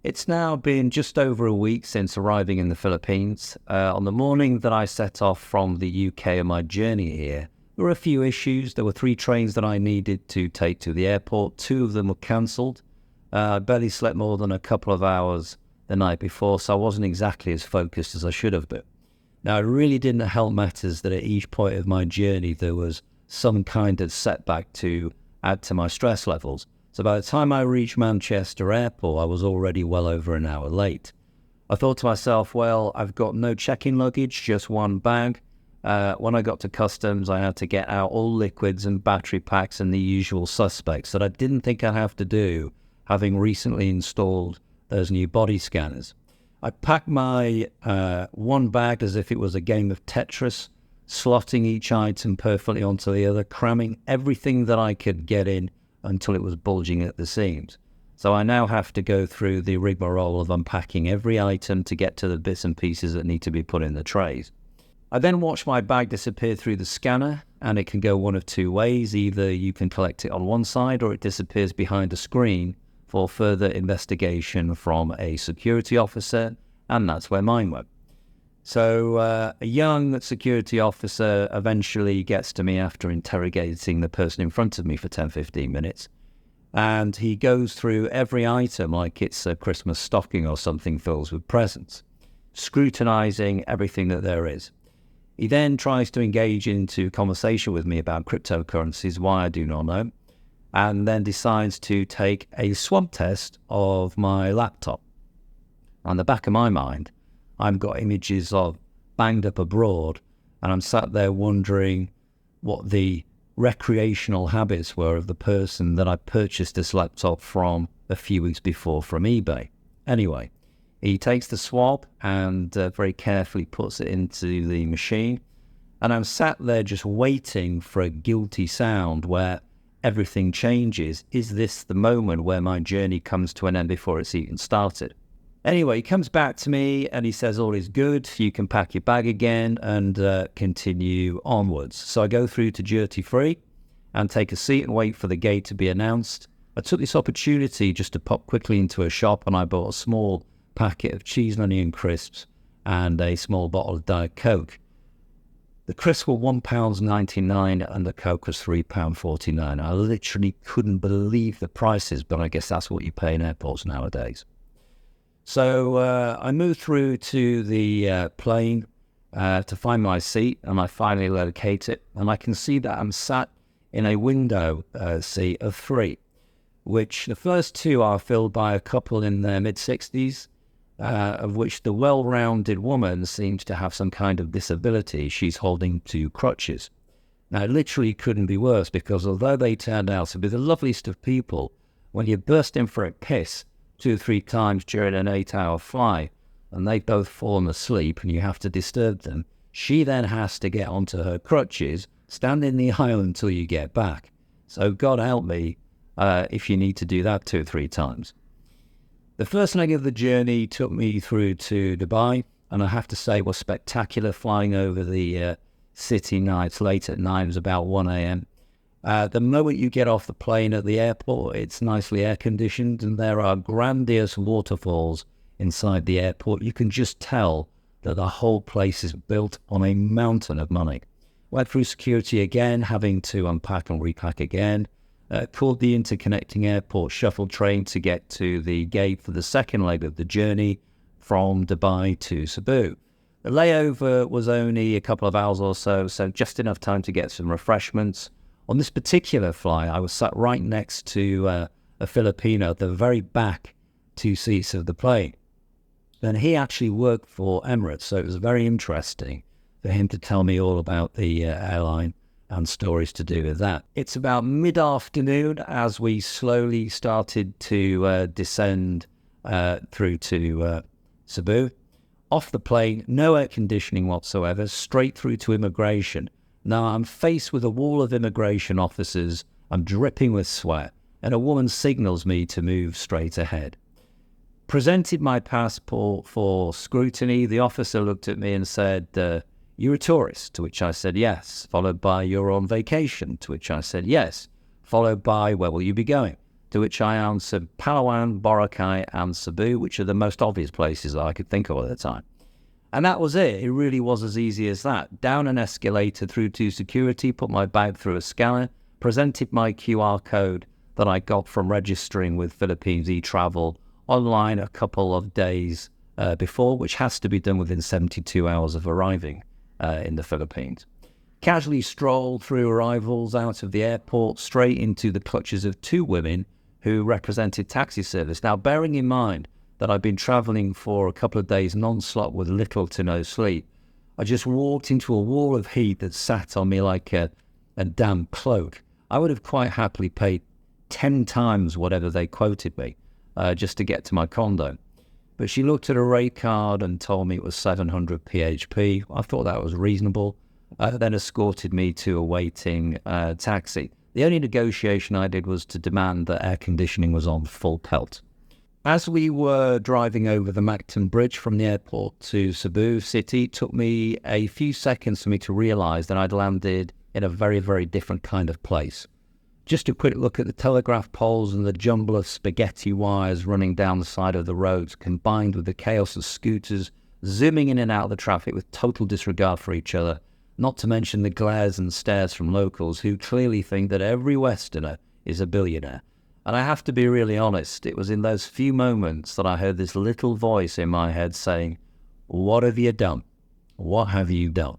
It's now been just over a week since arriving in the Philippines. On the morning that I set off from the UK on my journey here, there were a few issues. There were 3 trains that I needed to take to the airport. 2 of them were cancelled. I barely slept more than a couple of hours the night before, so I wasn't exactly as focused as I should have been. Now, it really didn't help matters that at each point of my journey there was some kind of setback to add to my stress levels. So by the time I reached Manchester Airport, I was already well over an hour late. I thought to myself, well, I've got no check-in luggage, just one bag. When I got to customs, I had to get out all liquids and battery packs and the usual suspects that I didn't think I'd have to do, having recently installed those new body scanners. I packed my one bag as if it was a game of Tetris, slotting each item perfectly onto the other, cramming everything that I could get in until it was bulging at the seams. So I now have to go through the rigmarole of unpacking every item to get to the bits and pieces that need to be put in the trays. I then watch my bag disappear through the scanner, and it can go one of 2 ways. Either you can collect it on one side or it disappears behind a screen for further investigation from a security officer, and that's where mine went. So a young security officer eventually gets to me after interrogating the person in front of me for 10-15 minutes, and he goes through every item like it's a Christmas stocking or something filled with presents, scrutinizing everything that there is. He then tries to engage into conversation with me about cryptocurrencies, why I do not know, and then decides to take a swab test of my laptop. On the back of my mind, I've got images of banged up abroad, and I'm sat there wondering what the recreational habits were of the person that I purchased this laptop from a few weeks before from eBay. Anyway, he takes the swab and very carefully puts it into the machine, and I'm sat there just waiting for a guilty sound where everything changes. Is this the moment where my journey comes to an end before it's even started? Anyway, he comes back to me and he says all is good, you can pack your bag again and continue onwards. So I go through to duty free and take a seat and wait for the gate to be announced. I took this opportunity just to pop quickly into a shop, and I bought a small packet of cheese and onion crisps and a small bottle of Diet Coke. The crisps were £1.99 and the Coke was £3.49. I literally couldn't believe the prices, but I guess that's what you pay in airports nowadays. So I moved through to the plane to find my seat, and I finally locate it, and I can see that I'm sat in a window seat of 3, which the first 2 are filled by a couple in their mid-60s, of which the well-rounded woman seems to have some kind of disability. She's holding 2 crutches. Now, it literally couldn't be worse, because although they turned out to be the loveliest of people, when you burst in for a piss 2 or 3 times during an 8-hour flight, and they both fallen asleep and you have to disturb them, she then has to get onto her crutches, stand in the aisle until you get back. So God help me if you need to do that 2 or 3 times. The first leg of the journey took me through to Dubai, and I have to say it was spectacular flying over the city nights late at night. It was about 1 a.m. The moment you get off the plane at the airport, it's nicely air-conditioned, and there are grandiose waterfalls inside the airport. You can just tell that the whole place is built on a mountain of money. Went through security again, having to unpack and repack again. Called the interconnecting airport shuttle train to get to the gate for the second leg of the journey from Dubai to Cebu. The layover was only a couple of hours or so just enough time to get some refreshments. On this particular flight, I was sat right next to a Filipino at the very back 2 seats of the plane. And he actually worked for Emirates, so it was very interesting for him to tell me all about the airline and stories to do with that. It's about mid-afternoon as we slowly started to descend through to Cebu. Off the plane, no air conditioning whatsoever, straight through to immigration. Now I'm faced with a wall of immigration officers, I'm dripping with sweat, and a woman signals me to move straight ahead. Presented my passport for scrutiny. The officer looked at me and said, "You're a tourist?" To which I said yes, followed by "You're on vacation?" To which I said yes, followed by "Where will you be going?" to which I answered Palawan, Boracay and Cebu, which are the most obvious places that I could think of at the time. And that was it. It really was as easy as that. Down an escalator through to security, put my bag through a scanner, presented my QR code that I got from registering with Philippines e-travel online a couple of days before, which has to be done within 72 hours of arriving in the Philippines. Casually strolled through arrivals out of the airport straight into the clutches of two women who represented taxi service. Now, bearing in mind that I'd been travelling for a couple of days non-stop with little to no sleep, I just walked into a wall of heat that sat on me like a damp cloak. I would have quite happily paid 10 times whatever they quoted me just to get to my condo. But she looked at her rate card and told me it was 700 PHP. I thought that was reasonable. Then escorted me to a waiting taxi. The only negotiation I did was to demand that air conditioning was on full pelt. As we were driving over the Mactan Bridge from the airport to Cebu city, it took me a few seconds for me to realise that I'd landed in a very, very different kind of place. Just a quick look at the telegraph poles and the jumble of spaghetti wires running down the side of the roads, combined with the chaos of scooters zooming in and out of the traffic with total disregard for each other, not to mention the glares and stares from locals who clearly think that every Westerner is a billionaire. And I have to be really honest, it was in those few moments that I heard this little voice in my head saying, "What have you done? What have you done?"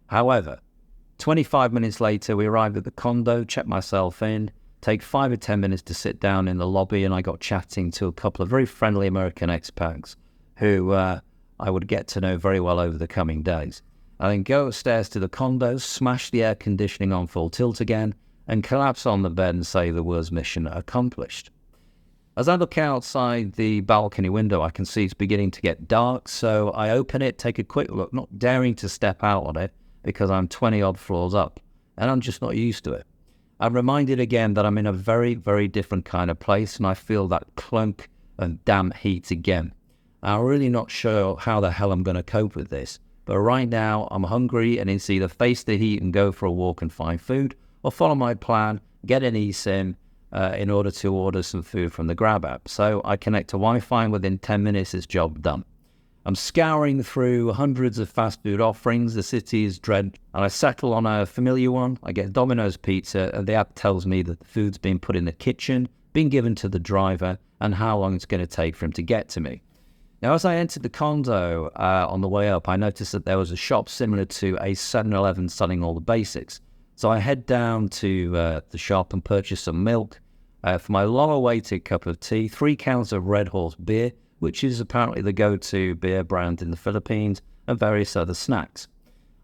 However, 25 minutes later, we arrived at the condo, checked myself in, take 5 or 10 minutes to sit down in the lobby, and I got chatting to a couple of very friendly American expats who I would get to know very well over the coming days. I then go upstairs to the condo, smash the air conditioning on full tilt again, and collapse on the bed and say the words "mission accomplished." As I look outside the balcony window, I can see it's beginning to get dark, so I open it, take a quick look, not daring to step out on it because I'm 20-odd floors up, and I'm just not used to it. I'm reminded again that I'm in a very, very different kind of place, and I feel that clunk and damp heat again. I'm really not sure how the hell I'm going to cope with this, but right now I'm hungry, and it's either face the heat and go for a walk and find food, or follow my plan, get an eSIM in order to order some food from the Grab app. So I connect to Wi-Fi, and within 10 minutes it's job done. I'm scouring through hundreds of fast food offerings. The city is dread, and I settle on a familiar one. I get Domino's pizza, and the app tells me that the food's been put in the kitchen, been given to the driver, and how long it's going to take for him to get to me. Now, as I entered the condo on the way up, I noticed that there was a shop similar to a 7-Eleven selling all the basics. So I head down to the shop and purchase some milk for my long-awaited cup of tea, 3 cans of Red Horse beer, which is apparently the go-to beer brand in the Philippines, and various other snacks.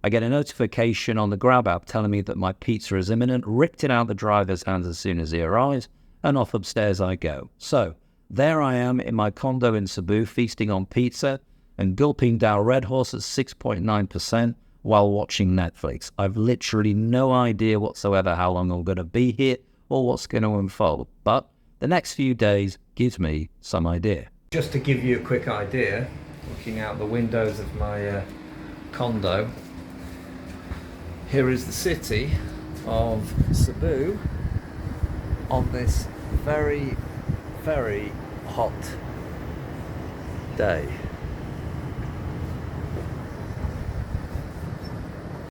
I get a notification on the Grab app telling me that my pizza is imminent, ripped it out of the driver's hands as soon as he arrives, and off upstairs I go. So there I am in my condo in Cebu, feasting on pizza and gulping down Red Horse at 6.9%, while watching Netflix. I've literally no idea whatsoever how long I'm going to be here or what's going to unfold, but the next few days gives me some idea. Just to give you a quick idea, looking out the windows of my condo, here is the city of Cebu on this very, very hot day.